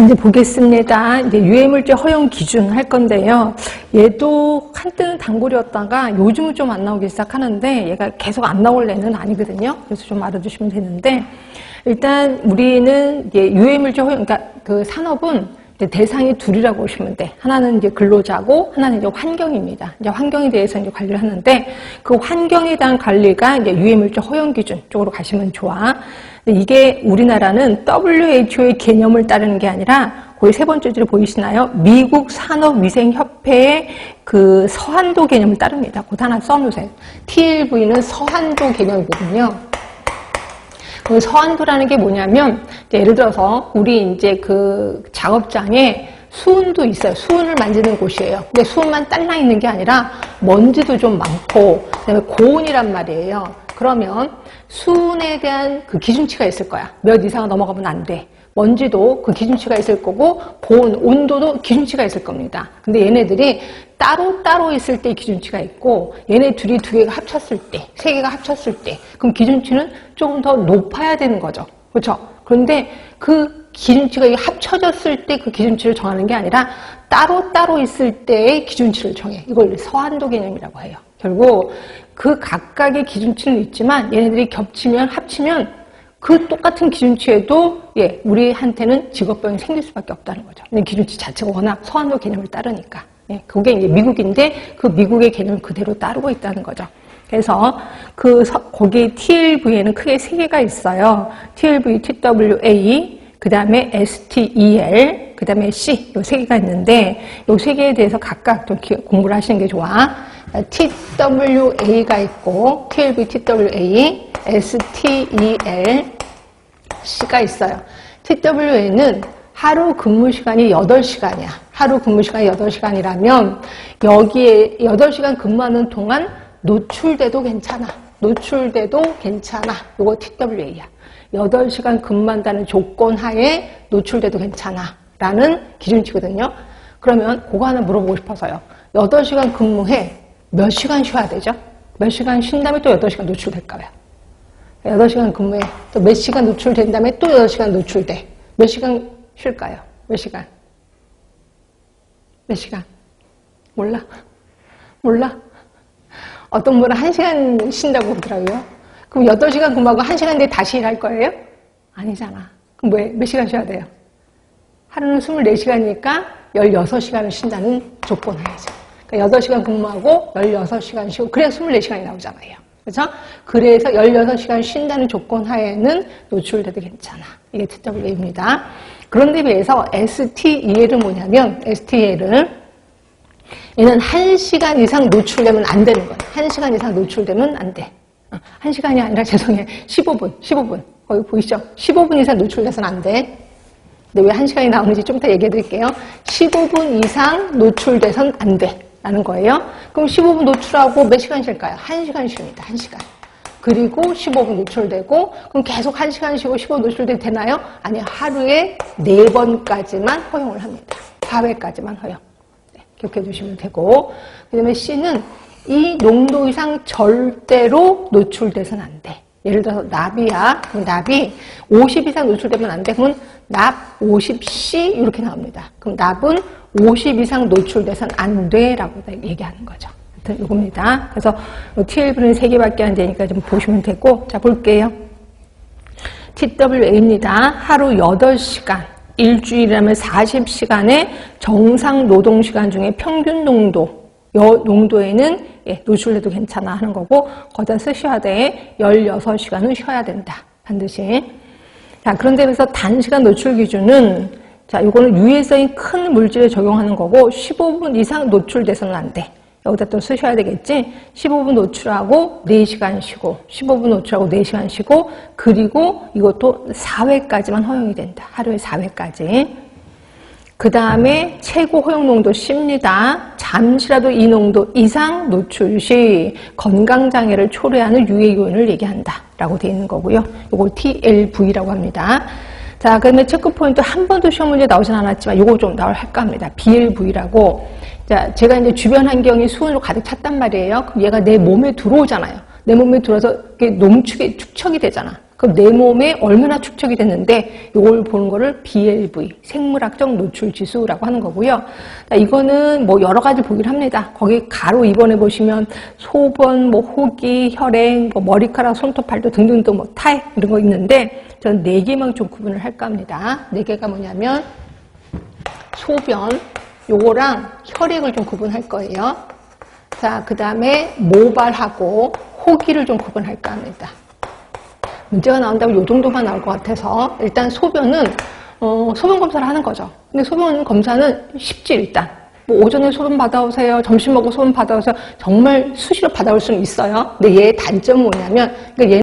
이제 보겠습니다. 이제 유해물질 허용 기준 할 건데요. 얘도 한때는 단골이었다가 요즘은 좀 안 나오기 시작하는데 얘가 계속 안 나올 애는 아니거든요. 그래서 좀 알아두시면 되는데 일단 우리는 이제 유해물질 허용, 그러니까 그 산업은 이제 대상이 둘이라고 보시면 돼. 하나는 이제 근로자고 하나는 이제 환경입니다. 이제 환경에 대해서 이제 관리를 하는데 그 환경에 대한 관리가 이제 유해물질 허용 기준 쪽으로 가시면 좋아. 이게 우리나라는 WHO의 개념을 따르는 게 아니라 거기 세 번째 줄에 보이시나요? 미국 산업위생협회의 그 서한도 개념을 따릅니다. 그거 하나 써놓으세요. TLV는 서한도 개념이거든요. 그 서한도라는 게 뭐냐면 예를 들어서 우리 이제 그 작업장에 수은도 있어요. 수은을 만지는 곳이에요. 근데 수은만 딸랑 있는 게 아니라 먼지도 좀 많고 그다음에 고온이란 말이에요. 그러면 수은에 대한 그 기준치가 있을 거야. 몇 이상을 넘어가면 안 돼. 먼지도 그 기준치가 있을 거고 고온, 온도도 기준치가 있을 겁니다. 근데 얘네들이 따로따로 있을 때 기준치가 있고 얘네 둘이 두 개가 합쳤을 때, 세 개가 합쳤을 때 그럼 기준치는 조금 더 높아야 되는 거죠. 그렇죠? 그런데 그 기준치가 합쳐졌을 때 그 기준치를 정하는 게 아니라 따로따로 있을 때의 기준치를 정해. 이걸 서한도 개념이라고 해요. 결국 그 각각의 기준치는 있지만 얘네들이 겹치면 합치면 그 똑같은 기준치에도 우리한테는 직업병이 생길 수밖에 없다는 거죠. 기준치 자체가 워낙 서한도 개념을 따르니까. 그게 이제 미국인데 그 미국의 개념을 그대로 따르고 있다는 거죠. 그래서 거기 TLV에는 크게 세 개가 있어요. TLV, TWA, 그 다음에 STEL, 그 다음에 C, 요 세 개가 있는데 요 세 개에 대해서 각각 좀 공부를 하시는 게 좋아. TWA가 있고 TLV, TWA, STEL, C가 있어요. TWA는 하루 근무 시간이 8시간이야. 하루 근무 시간이 8시간이라면 여기에 8시간 근무하는 동안 노출돼도 괜찮아. 노출돼도 괜찮아. 요거 TWA야. 8시간 근무한다는 조건 하에 노출돼도 괜찮아. 라는 기준치거든요. 그러면 그거 하나 물어보고 싶어서요. 8시간 근무해. 몇 시간 쉬어야 되죠? 몇 시간 쉰 다음에 또 8시간 노출될까요? 8시간 근무해. 또 몇 시간 노출된 다음에 또 8시간 노출돼. 몇 시간 쉴까요? 몇 시간? 몇 시간? 몰라? 몰라? 어떤 분은 1시간 쉰다고 그러더라고요. 그럼 8시간 근무하고 1시간 뒤에 다시 일할 거예요? 아니잖아. 그럼 몇 시간 쉬어야 돼요? 하루는 24시간이니까 16시간을 쉰다는 조건 하에죠. 그러니까 8시간 근무하고 16시간 쉬고 그래야 24시간이 나오잖아요. 그렇죠? 그래서 16시간 쉰다는 조건 하에는 노출돼도 괜찮아. 이게 TWA입니다. 그런데 비해서 STEL은 뭐냐면 STEL은 얘는 1시간 이상 노출되면 안 되는 거예요. 1시간 이상 노출되면 안 돼. 1시간이 아니라 죄송해요. 15분. 거기 보이시죠? 15분 이상 노출돼서는 안 돼. 근데 왜 1시간이 나오는지 좀 이따 얘기해 드릴게요. 15분 이상 노출돼서는 안 돼. 라는 거예요. 그럼 15분 노출하고 몇 시간 쉴까요? 1시간 쉽니다. 1시간. 그리고 15분 노출되고 그럼 계속 1시간 쉬고 15분 노출돼도 되나요? 아니요. 하루에 4번까지만 허용을 합니다. 4회까지만 허용. 네, 기억해 두시면 되고 그 다음에 C는 이 농도 이상 절대로 노출돼서는 안 돼. 예를 들어서 납이야. 그럼 납이 50 이상 노출되면 안 돼. 그러면 납 50C 이렇게 나옵니다. 그럼 납은 50 이상 노출돼서는 안 돼라고 얘기하는 거죠. 하여튼 이겁니다. 그래서 TLV는 3개밖에 안 되니까 좀 보시면 되고 자 볼게요. TWA입니다. 하루 8시간 일주일이라면 40시간의 정상 노동시간 중에 평균 농도에는 노출돼도 괜찮아 하는 거고 거기다 쓰셔야 돼. 16시간은 쉬어야 된다. 반드시. 자, 그런데 그래서 단시간 노출 기준은 자, 이거는 유해성이 큰 물질에 적용하는 거고 15분 이상 노출돼서는 안 돼. 여기다 또 쓰셔야 되겠지. 15분 노출하고 4시간 쉬고 15분 노출하고 4시간 쉬고 그리고 이것도 4회까지만 허용이 된다. 하루에 4회까지. 그 다음에 최고 허용 농도 C입니다. 잠시라도 이 농도 이상 노출 시 건강장애를 초래하는 유해 요인을 얘기한다. 라고 되어 있는 거고요. 이걸 TLV라고 합니다. 자, 그다음에 체크 포인트 한 번도 시험 문제 나오진 않았지만 이거 좀 나올까 합니다. BLV라고. 자, 제가 이제 주변 환경이 수은으로 가득 찼단 말이에요. 그럼 얘가 내 몸에 들어오잖아요. 내 몸에 들어와서 이게 농축이 축척이 되잖아. 그럼 내 몸에 얼마나 축적이 됐는데 이걸 보는 거를 BLV, 생물학적 노출 지수라고 하는 거고요. 이거는 뭐 여러 가지 보기를 합니다. 거기 가로 2번에 보시면 소변, 뭐 호기, 혈행, 뭐 머리카락, 손톱, 발톱 등등등 뭐 타입 이런 거 있는데 저는 4개만 좀 구분을 할까 합니다. 4개가 뭐냐면 소변, 요거랑 혈액을 좀 구분할 거예요. 자, 그 다음에 모발하고 호기를 좀 구분할까 합니다. 문제가 나온다면 요 정도만 나올 것 같아서 일단 소변은 소변 검사를 하는 거죠. 근데 소변 검사는 쉽지 일단. 뭐 오전에 소변 받아오세요. 점심 먹고 소변 받아오세요. 정말 수시로 받아올 수는 있어요. 근데 얘의 단점은 뭐냐면 그러니까 얘는